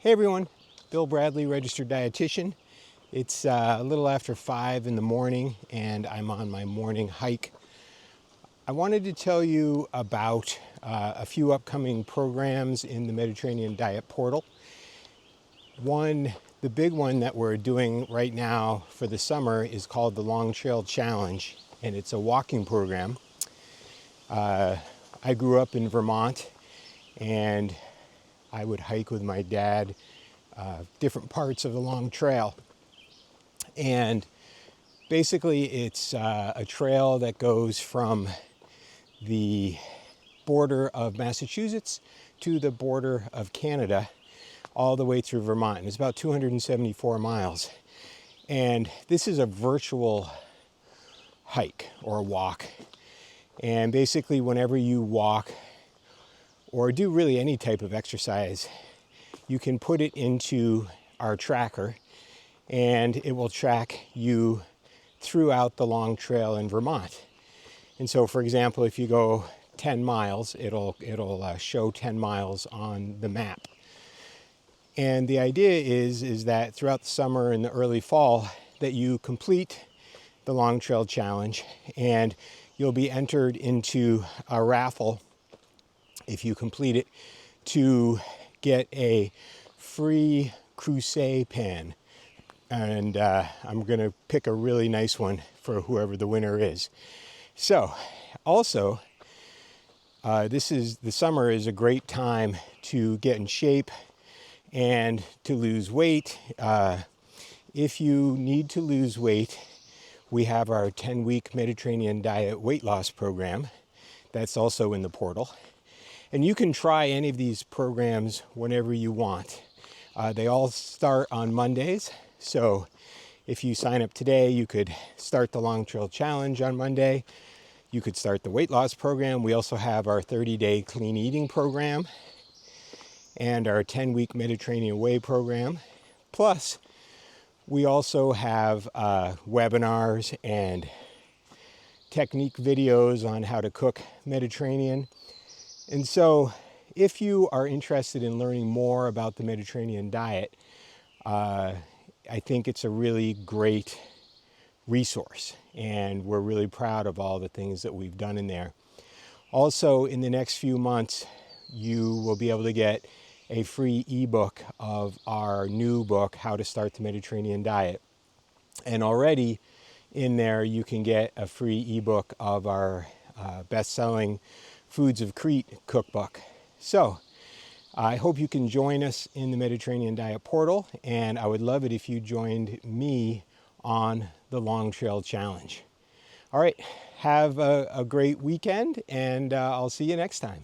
Hey everyone, Bill Bradley, registered dietitian. It's a little after 5 in the morning and I'm on my morning hike. I wanted to tell you about a few upcoming programs in the Mediterranean Diet Portal. The big one that we're doing right now for the summer is called the Long Trail Challenge, and it's a walking program. I grew up in Vermont and I would hike with my dad different parts of the long trail. And basically it's a trail that goes from the border of Massachusetts to the border of Canada, all the way through Vermont. And it's about 274 miles. And this is a virtual hike or walk. And basically whenever you walk or do really any type of exercise, you can put it into our tracker and it will track you throughout the long trail in Vermont. And so, for example, if you go 10 miles, it'll show 10 miles on the map. And the idea is that throughout the summer and the early fall that you complete the Long Trail Challenge, and you'll be entered into a raffle if you complete it to get a free Creuset pan. And I'm going to pick a really nice one for whoever the winner is. So, also, the summer is a great time to get in shape and to lose weight. If you need to lose weight, we have our 10-week Mediterranean diet weight loss program. That's also in the portal. And you can try any of these programs whenever you want. They all start on Mondays. So if you sign up today, you could start the Long Trail Challenge on Monday. You could start the weight loss program. We also have our 30-day clean eating program and our 10-week Mediterranean Way program. Plus, we also have webinars and technique videos on how to cook Mediterranean. And so if you are interested in learning more about the Mediterranean diet, I think it's a really great resource, and we're really proud of all the things that we've done in there. Also, in the next few months, you will be able to get a free ebook of our new book, How to Start the Mediterranean Diet. And already in there, you can get a free ebook of our best-selling Foods of Crete cookbook. So I hope you can join us in the Mediterranean Diet Portal, and I would love it if you joined me on the Long Trail Challenge. All right, have a great weekend, and I'll see you next time.